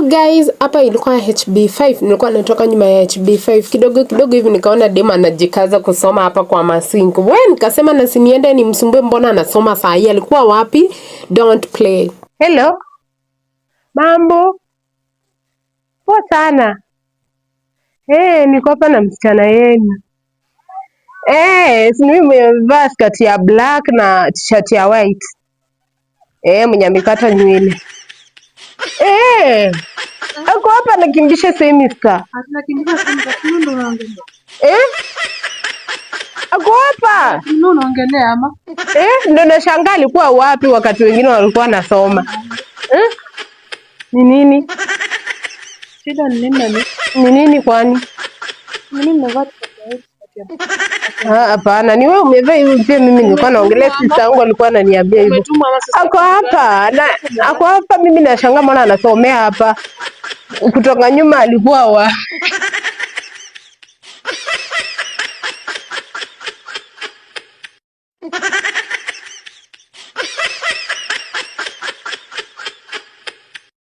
So guys, hapa ilikuwa HB5. Nilikuwa natoka nyuma ya HB5. Kidogo hivi nikaona dema anajikaza kusoma hapa kwa masinko. Wewe nikasema na siniende nimsumbue, mbona anasoma saa hii? Alikuwa wapi? Don't play. Hello. Mambo. Poa sana. Niko hapa na msichana yenu. Si mimi nimevaa skati ya black na t-shirt ya white. Mwenye amekata nywele. Ako hapa nakimbisha semester. Anakimbisha semester, ndo unaongelea. Ako hapa. Ndo unaongelea ama? Ndo nashangaa alikuwa wapi wakati wengine walikuwa nasoma. Ni nini? Shida ni nini? Ni nini kwani? Mimi nimevaa Hapana, ni wewe umevaa hivi pia, mimi nilikuwa naongelea sister yangu alikuwa ananiambia hivyo. Ako hapa, mimi nashangaa mbona anasomea hapa. Kutoka nyuma alikuwa